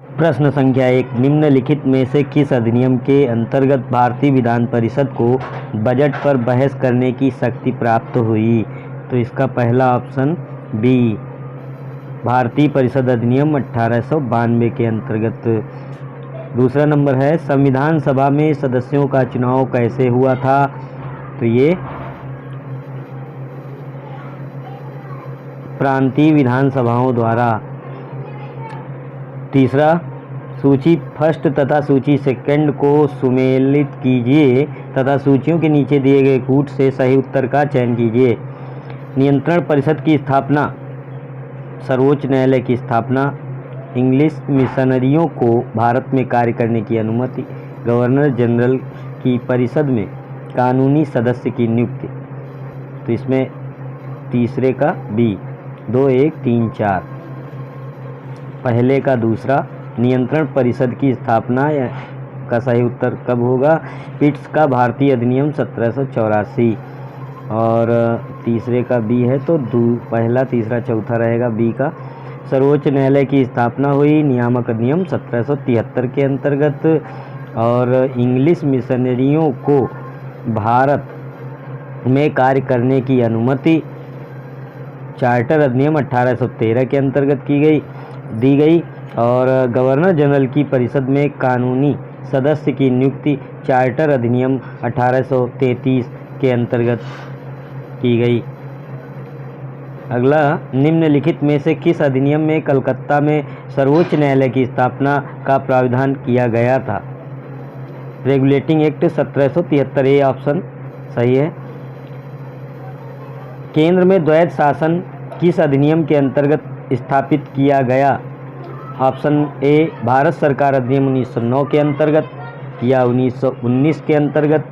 प्रश्न संख्या 1, निम्नलिखित में से किस अधिनियम के अंतर्गत भारतीय विधान परिषद को बजट पर बहस करने की शक्ति प्राप्त हुई? तो इसका पहला ऑप्शन बी, भारतीय परिषद अधिनियम 1892 के अंतर्गत। दूसरा नंबर है, संविधान सभा में सदस्यों का चुनाव कैसे हुआ था? तो ये प्रांतीय विधानसभाओं द्वारा। तीसरा, सूची फर्स्ट तथा सूची सेकंड को सुमेलित कीजिए तथा सूचियों के नीचे दिए गए कूट से सही उत्तर का चयन कीजिए। नियंत्रण परिषद की स्थापना, सर्वोच्च न्यायालय की स्थापना, इंग्लिश मिशनरियों को भारत में कार्य करने की अनुमति, गवर्नर जनरल की परिषद में कानूनी सदस्य की नियुक्ति। तो इसमें तीसरे का बी, 2, 1, 3, 4। पहले का दूसरा, नियंत्रण परिषद की स्थापना का सही उत्तर कब होगा? पिट्स का भारतीय अधिनियम 1784। और तीसरे का बी है, तो पहला, तीसरा, चौथा रहेगा बी का। सर्वोच्च न्यायालय की स्थापना हुई नियामक अधिनियम 1773 के अंतर्गत। और इंग्लिश मिशनरियों को भारत में कार्य करने की अनुमति चार्टर अधिनियम 1813 के अंतर्गत दी गई। और गवर्नर जनरल की परिषद में कानूनी सदस्य की नियुक्ति चार्टर अधिनियम 1833 के अंतर्गत की गई। अगला, निम्नलिखित में से किस अधिनियम में कलकत्ता में सर्वोच्च न्यायालय की स्थापना का प्रावधान किया गया था? रेगुलेटिंग एक्ट 1773, ए ऑप्शन सही है। केंद्र में द्वैध शासन किस अधिनियम के अंतर्गत स्थापित किया गया? ऑप्शन ए, भारत सरकार अधिनियम 1909 के अंतर्गत, या 1919 के अंतर्गत,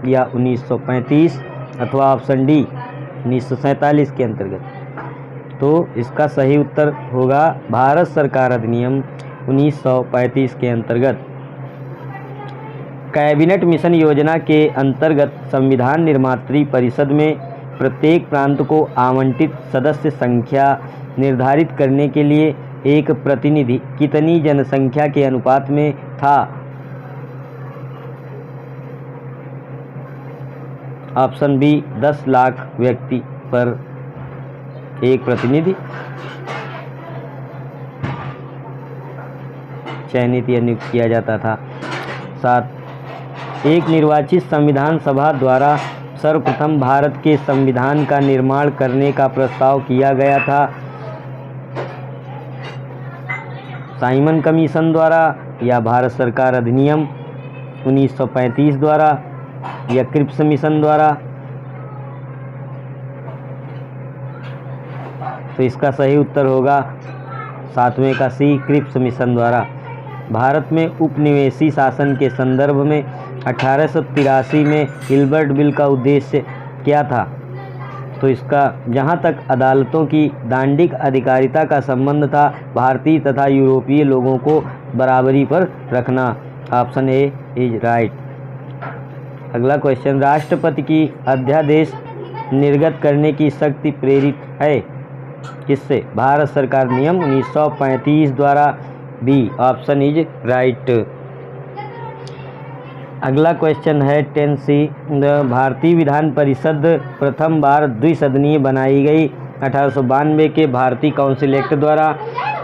या 1935, अथवा ऑप्शन डी 1947 के अंतर्गत। तो इसका सही उत्तर होगा भारत सरकार अधिनियम 1935 के अंतर्गत। कैबिनेट मिशन योजना के अंतर्गत संविधान निर्मात्री परिषद में प्रत्येक प्रांत को आवंटित सदस्य संख्या निर्धारित करने के लिए एक प्रतिनिधि कितनी जनसंख्या के अनुपात में था? ऑप्शन बी, 10 लाख व्यक्ति पर एक प्रतिनिधि चयनित या नियुक्त किया जाता था। 7, एक निर्वाचित संविधान सभा द्वारा सर्वप्रथम भारत के संविधान का निर्माण करने का प्रस्ताव किया गया था? साइमन कमीशन द्वारा, या भारत सरकार अधिनियम 1935 द्वारा, या क्रिप्स मिशन द्वारा? तो इसका सही उत्तर होगा 7वें का सी, क्रिप्स मिशन द्वारा। भारत में उपनिवेशी शासन के संदर्भ में 1883 में हिल्बर्ट बिल का उद्देश्य क्या था? तो इसका, जहाँ तक अदालतों की दांडिक अधिकारिता का संबंध था, भारतीय तथा यूरोपीय लोगों को बराबरी पर रखना। Option A is right. अगला क्वेश्चन, राष्ट्रपति की अध्यादेश निर्गत करने की शक्ति प्रेरित है किससे? भारत सरकार नियम 1935 द्वारा। B option is right. अगला क्वेश्चन है 10C, भारतीय विधान परिषद प्रथम बार द्विसदनीय बनाई गई 1892 के भारतीय काउंसिल एक्ट द्वारा,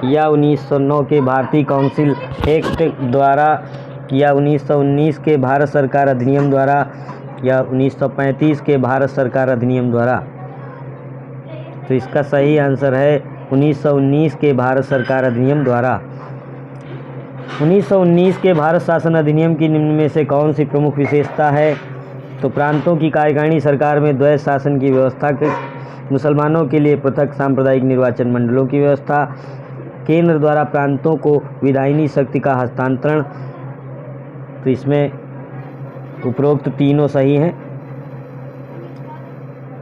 या 1909 के भारतीय काउंसिल एक्ट द्वारा, या 1919 के भारत सरकार अधिनियम द्वारा, या 1935 के भारत सरकार अधिनियम द्वारा? तो इसका सही आंसर है 1919 के भारत सरकार अधिनियम द्वारा। 1919 के भारत शासन अधिनियम की निम्न में से कौन सी प्रमुख विशेषता है? तो प्रांतों की कार्यकारिणी सरकार में द्वैध शासन की व्यवस्था, मुसलमानों के लिए पृथक सांप्रदायिक निर्वाचन मंडलों की व्यवस्था, केंद्र द्वारा प्रांतों को विधायिनी शक्ति का हस्तांतरण। तो इसमें उपरोक्त तीनों सही हैं,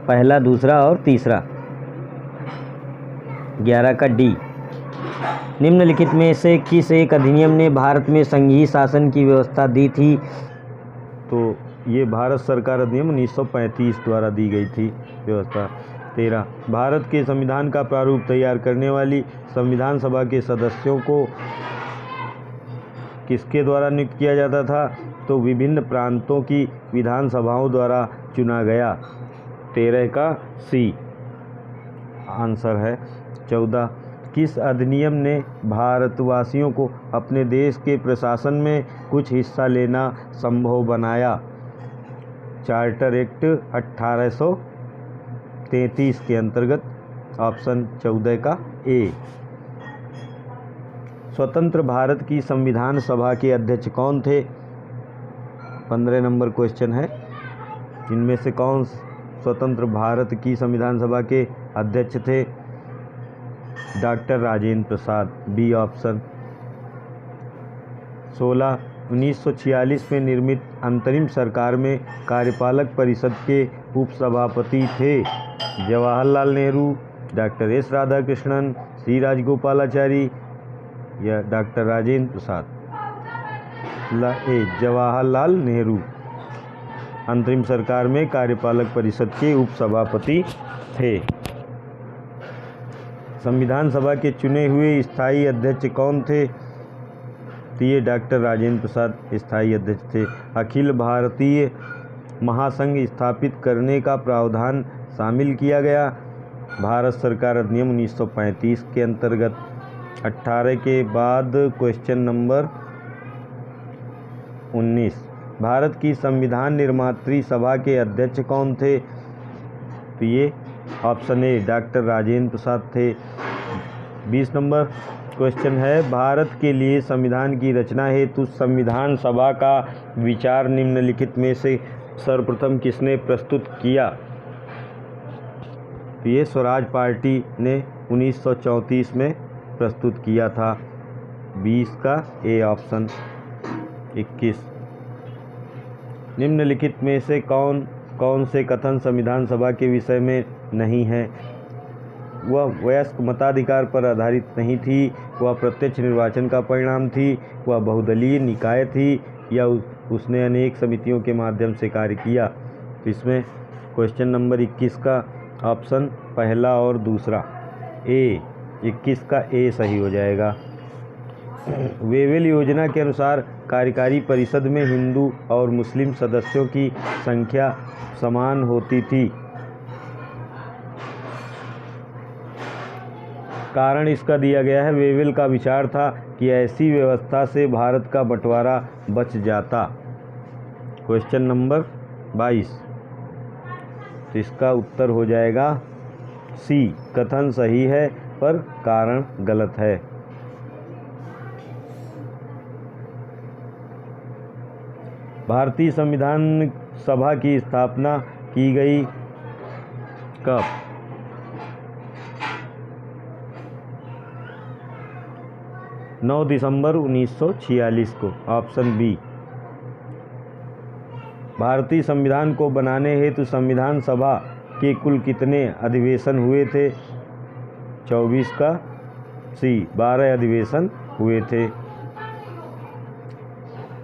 पहला, दूसरा और तीसरा। 11 का डी। निम्नलिखित में से किस एक अधिनियम ने भारत में संघीय शासन की व्यवस्था दी थी? तो ये भारत सरकार अधिनियम 1935 द्वारा दी गई थी व्यवस्था। 13, भारत के संविधान का प्रारूप तैयार करने वाली संविधान सभा के सदस्यों को किसके द्वारा नियुक्त किया जाता था? तो विभिन्न प्रांतों की विधानसभाओं द्वारा चुना गया। 13 का सी आंसर है। 14 किस अधिनियम ने भारतवासियों को अपने देश के प्रशासन में कुछ हिस्सा लेना संभव बनाया? चार्टर एक्ट 1833 के अंतर्गत। ऑप्शन 14 का ए। स्वतंत्र भारत की संविधान सभा के अध्यक्ष कौन थे? 15 नंबर क्वेश्चन है। इनमें से कौन स्वतंत्र भारत की संविधान सभा के अध्यक्ष थे? Doctor Rajendra Prasad, B option. 16 1946 में निर्मित अंतरिम सरकार में कार्यपालक परिषद के उपसभापति थे? जवाहरलाल नेहरू, डॉक्टर एस राधाकृष्णन, सी राजगोपालाचारी या डॉक्टर राजेंद्र प्रसाद? जवाहरलाल नेहरू अंतरिम सरकार में कार्यपालक परिषद के उपसभापति थे। संविधान सभा के चुने हुए स्थायी अध्यक्ष कौन थे? तो ये डॉक्टर राजेंद्र प्रसाद स्थायी अध्यक्ष थे। अखिल भारतीय महासंघ स्थापित करने का प्रावधान शामिल किया गया? भारत सरकार अधिनियम 1935 के अंतर्गत। 18 के बाद क्वेश्चन नंबर 19 भारत की संविधान निर्मात्री सभा के अध्यक्ष कौन थे? तो ये option A doctor Rajendra Prasad थे। 20 नंबर क्वेश्चन है भारत के लिए संविधान की रचना हेतु संविधान सभा का विचार निम्नलिखित में से सर्वप्रथम किसने प्रस्तुत किया? तो ये स्वराज पार्टी ने 1934 में प्रस्तुत किया था। 20 का ए ऑप्शन। 21 निम्नलिखित में से कौन से कथन संविधान सभा के विषय में नहीं है? वह वयस्क मताधिकार पर आधारित नहीं थी, वह प्रत्यक्ष निर्वाचन का परिणाम थी, वह बहुदलीय निकाय थी या उसने अनेक समितियों के माध्यम से कार्य किया? तो इसमें क्वेश्चन नंबर 21 का ऑप्शन पहला और दूसरा ए, 21 का ए सही हो जाएगा। वेवेल योजना के अनुसार कार्यकारी परिषद में हिंदू और मुस्लिम सदस्यों की संख्या समान होती थी। कारण इसका दिया गया है वेवेल का विचार था कि ऐसी व्यवस्था से भारत का बंटवारा बच जाता। क्वेश्चन नंबर 22 तो इसका उत्तर हो जाएगा सी, कथन सही है पर कारण गलत है। भारतीय संविधान सभा की स्थापना की गई कब? – 9 दिसंबर 1946 को। Option B. भारतीय संविधान को बनाने हेतु संविधान सभा के कुल कितने अधिवेशन हुए थे? 24 का सी, 12 अधिवेशन हुए थे।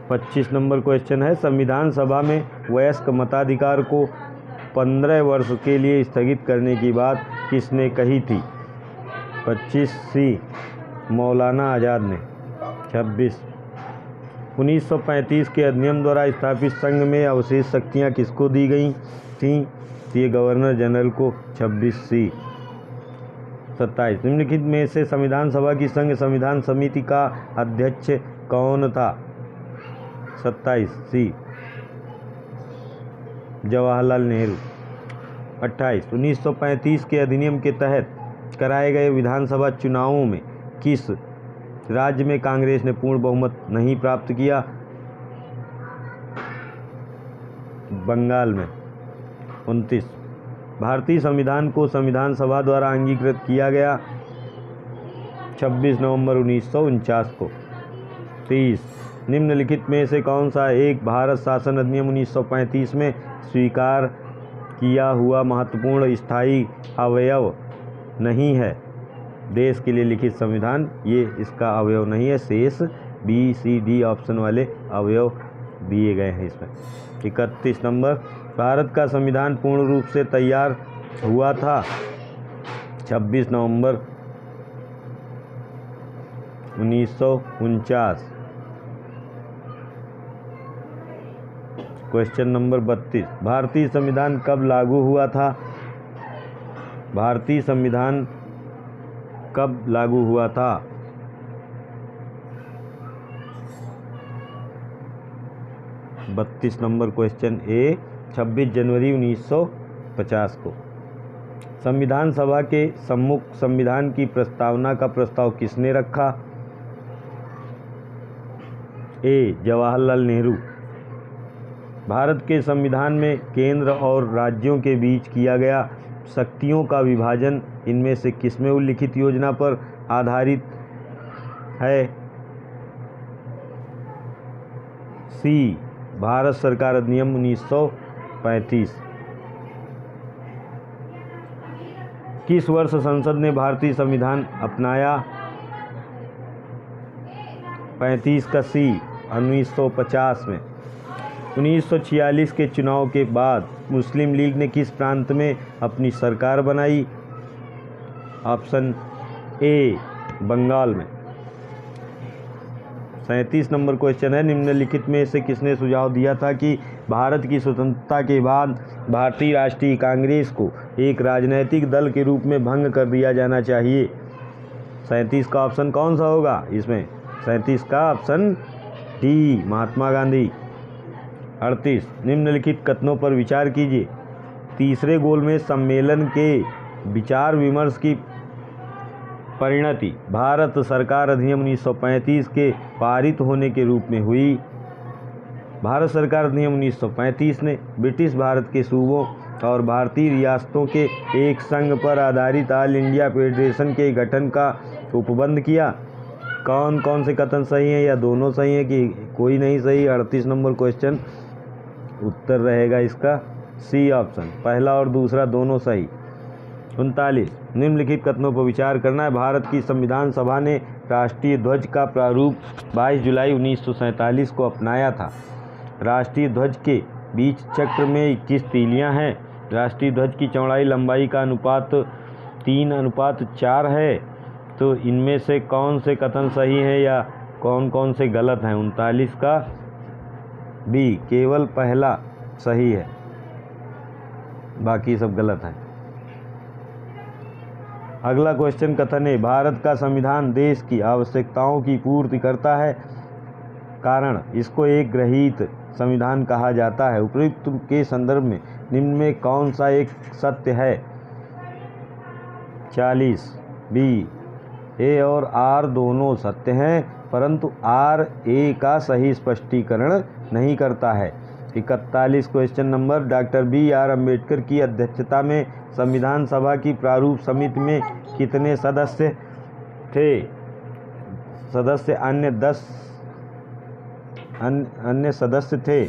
25 नंबर क्वेश्चन है संविधान सभा में वयस्क मताधिकार को 15 वर्ष के लिए स्थगित करने की बात किसने कही थी? 25 सी, मौलाना आज़ाद ने। 26 1935 के अधिनियम द्वारा स्थापित संघ में अवशेष शक्तियाँ किसको दी गई थीं? ये गवर्नर जनरल को। 26 सी। 27 निम्नलिखित में से संविधान सभा की संघ संविधान समिति का अध्यक्ष कौन था? 27 सी, जवाहरलाल नेहरू। 28 1935 के अधिनियम के तहत कराए गए विधानसभा चुनावों में किस राज्य में कांग्रेस ने पूर्ण बहुमत नहीं प्राप्त किया? बंगाल में। 29 भारतीय संविधान को संविधान सभा द्वारा अंगीकृत किया गया? 26 नवंबर 1949 को। 30 निम्नलिखित में से कौन सा एक भारत शासन अधिनियम 1935 में स्वीकार किया हुआ महत्वपूर्ण स्थायी अवयव नहीं है? देश के लिए लिखित संविधान ये इसका अवयव नहीं है। शेष बी सी डी ऑप्शन वाले अवयव दिए गए हैं इसमें। 31 नंबर भारत का संविधान पूर्ण रूप से तैयार हुआ था? 26 नवंबर 1949। क्वेश्चन नंबर 32, भारतीय संविधान कब लागू हुआ था? भारतीय संविधान कब लागू हुआ था? 32 नंबर क्वेश्चन ए 26 जनवरी 1950 को। संविधान सभा के सम्मुख संविधान की प्रस्तावना का प्रस्ताव किसने रखा? ए जवाहरलाल नेहरू। भारत के संविधान में केंद्र और राज्यों के बीच किया गया शक्तियों का विभाजन इनमें से किसमें उल्लिखित योजना पर आधारित है? सी भारत सरकार अधिनियम 1935। किस वर्ष संसद ने भारतीय संविधान अपनाया? 35 का सी 1950 में। 1946 के चुनाव के बाद मुस्लिम लीग ने किस प्रांत में अपनी सरकार बनाई? ऑप्शन ए बंगाल में। 37 नंबर क्वेश्चन है, निम्नलिखित में से किसने सुझाव दिया था कि भारत की स्वतंत्रता के बाद भारतीय राष्ट्रीय कांग्रेस को एक राजनैतिक दल के रूप में भंग कर दिया जाना चाहिए? 37 का ऑप्शन कौन सा होगा इसमें? 37 का ऑप्शन डी महात्मा गांधी। 38 निम्नलिखित कथनों पर विचार कीजिए। तीसरे गोलमेज सम्मेलन के विचार विमर्श की परिणति भारत सरकार अधिनियम 1935 के पारित होने के रूप में हुई। भारत सरकार अधिनियम 1935 ने ब्रिटिश भारत के सूबों और भारतीय रियासतों के एक संघ पर आधारित ऑल इंडिया फेडरेशन के गठन का उपबंध किया। कौन कौन से कथन सही हैं या दोनों सही हैं कि कोई नहीं सही? 38 नंबर क्वेश्चन उत्तर रहेगा इसका सी ऑप्शन, पहला और दूसरा दोनों सही। 39 निम्नलिखित कथनों पर विचार करना है। भारत की संविधान सभा ने राष्ट्रीय ध्वज का प्रारूप 22 जुलाई 1947 को अपनाया था। राष्ट्रीय ध्वज के बीच चक्र में 21 तीलियां हैं। राष्ट्रीय ध्वज की चौड़ाई लंबाई का अनुपात 3:4 है। तो इनमें से कौन से कथन सही हैं या कौन कौन से गलत हैं? 39 का बी केवल पहला सही है, बाकी सब गलत है। अगला क्वेश्चन कथन है, भारत का संविधान देश की आवश्यकताओं की पूर्ति करता है, कारण इसको एक ग्रहीत संविधान कहा जाता है। उपयुक्त के संदर्भ में निम्न में कौन सा एक सत्य है? 40 बी ए और आर दोनों सत्य हैं, परंतु आर ए का सही स्पष्टीकरण नहीं करता है। 41 question number, doctor B R Ambedkar की अध्यक्षता में संविधान सभा की प्रारूप समिति में कितने सदस्य थे? सदस्य अन्य सदस्य थे।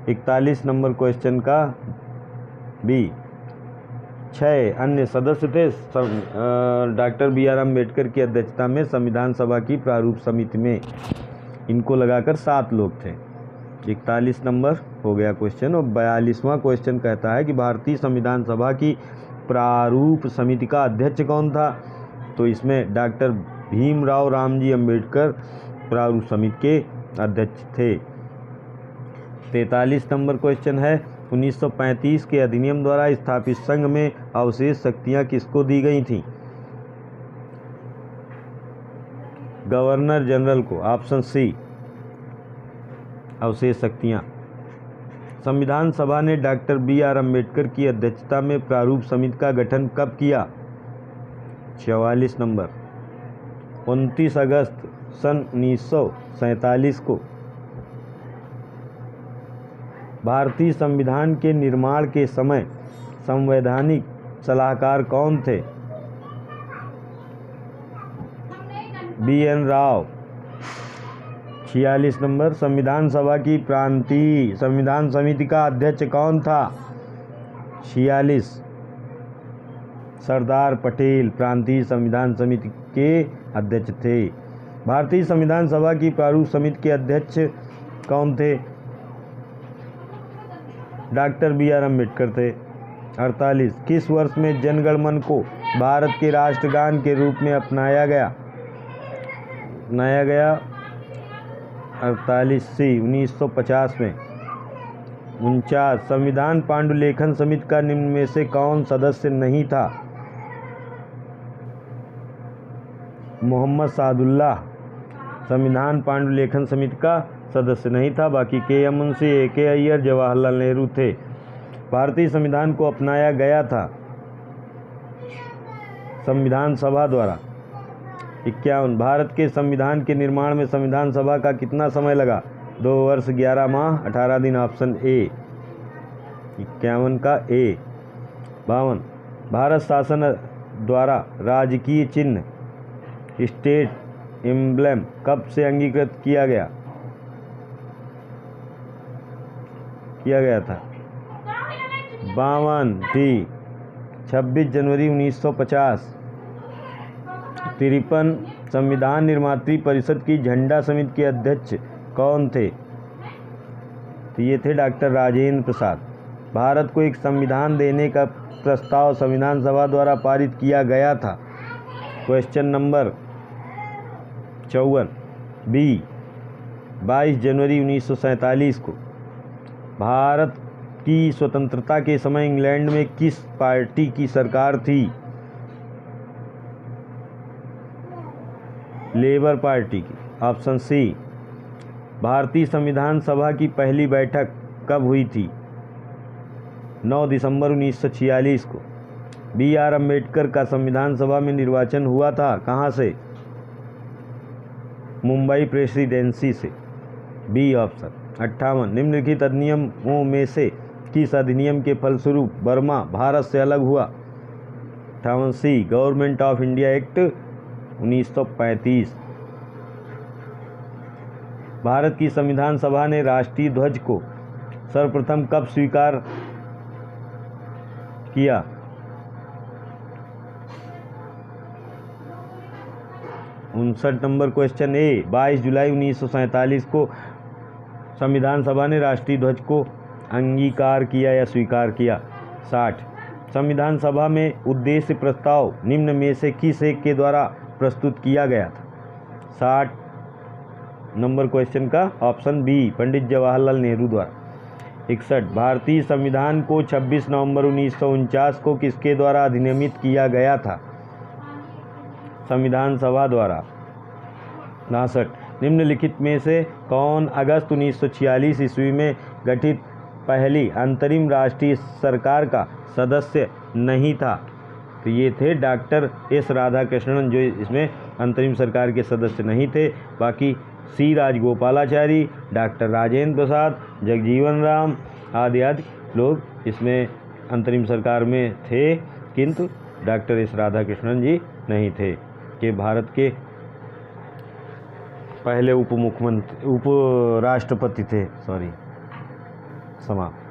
41 नंबर क्वेश्चन का बी 6 अन्य सदस्य थे डॉक्टर बी आर अम्बेडकर की अध्यक्षता में संविधान सभा की प्रारूप समिति में। इनको लगाकर 7 लोग थे। 41 नंबर हो गया क्वेश्चन। और 42वां क्वेश्चन कहता है कि भारतीय संविधान सभा की प्रारूप समिति का अध्यक्ष कौन था? तो इसमें डॉक्टर भीमराव रामजी अम्बेडकर प्रारूप समिति के अध्यक्ष थे। 43 नंबर क्वेश्चन है, 1935 के अधिनियम द्वारा स्थापित संघ में अवशेष शक्तियां किसको दी गई थीं? गवर्नर जनरल को। ऑप्शन सी अवशेष शक्तियां। संविधान सभा ने डॉक्टर बी आर अम्बेडकर की अध्यक्षता में प्रारूप समिति का गठन कब किया? 44 नंबर 29 अगस्त सन 1947 को। भारतीय संविधान के निर्माण के समय संवैधानिक सलाहकार कौन थे? B N Rao. 46 नंबर, संविधान सभा की प्रांतीय संविधान समिति का अध्यक्ष कौन था? 46 सरदार पटेल प्रांतीय संविधान समिति के अध्यक्ष थे। भारतीय संविधान सभा की प्रारूप समिति के अध्यक्ष कौन थे? डॉक्टर बी आर अम्बेडकर थे। 48 किस वर्ष में जनगण मन को भारत के राष्ट्रगान के रूप में अपनाया गया? 48 सी 1950 में। 49 संविधान पांडुलेखन समिति का निम्न में से कौन सदस्य नहीं था? मोहम्मद सादुल्लाह संविधान पांडुलेखन समिति का सदस्य नहीं था। बाकी के मुंशी, A.K. अय्यर, जवाहरलाल नेहरू थे। भारतीय संविधान को अपनाया गया था संविधान सभा द्वारा। 51 भारत के संविधान के निर्माण में संविधान सभा का कितना समय लगा? 2 वर्ष 11 माह 18 दिन, ऑप्शन ए। 51 का ए। 52 भारत शासन द्वारा राजकीय चिन्ह स्टेट एम्ब्लेम कब से अंगीकृत किया गया था? 52 डी 26 जनवरी 1950। 53 संविधान निर्मात्री परिषद की झंडा समिति के अध्यक्ष कौन थे? तो ये थे डॉक्टर राजेंद्र प्रसाद। भारत को एक संविधान देने का प्रस्ताव संविधान सभा द्वारा पारित किया गया था। क्वेश्चन नंबर 54 बी 22 जनवरी 1947 को। भारत की स्वतंत्रता के समय इंग्लैंड में किस पार्टी की सरकार थी? लेबर पार्टी की, ऑप्शन सी। भारतीय संविधान सभा की पहली बैठक कब हुई थी? 9 दिसंबर 1946 को। B.R. अम्बेडकर का संविधान सभा में निर्वाचन हुआ था कहाँ से? मुंबई प्रेसिडेंसी से, बी ऑप्शन। 58 निम्नलिखित अधिनियमों में से किस अधिनियम के फलस्वरूप बर्मा भारत से अलग हुआ? 58 C government of India act 1935। Bharat की संविधान सभा ने राष्ट्रीय ध्वज को सर्वप्रथम कब स्वीकार किया? 59 नंबर क्वेश्चन ए 22 जुलाई 1947 को संविधान सभा ने राष्ट्रीय ध्वज को अंगीकार किया या स्वीकार किया। 60 संविधान सभा में उद्देश्य प्रस्ताव निम्न में से किस एक के द्वारा प्रस्तुत किया गया था? 60 नंबर क्वेश्चन का ऑप्शन बी पंडित जवाहरलाल नेहरू द्वारा। 61 भारतीय संविधान को 26 नवंबर 1949 को किसके द्वारा अधिनियमित किया गया था? संविधान सभा द्वारा। 59 निम्नलिखित में से कौन अगस्त 1946 ईस्वी में गठित पहली अंतरिम राष्ट्रीय सरकार का सदस्य नहीं था? तो ये थे डॉक्टर एस राधाकृष्णन, जो इसमें अंतरिम सरकार के सदस्य नहीं थे। बाकी सी राजगोपालाचारी, डॉक्टर राजेंद्र प्रसाद, जगजीवन राम आदि लोग इसमें अंतरिम सरकार में थे, किंतु डॉक्टर एस राधाकृष्णन जी नहीं थे, कि भारत के पहले उप राष्ट्रपति थे। समाप्त।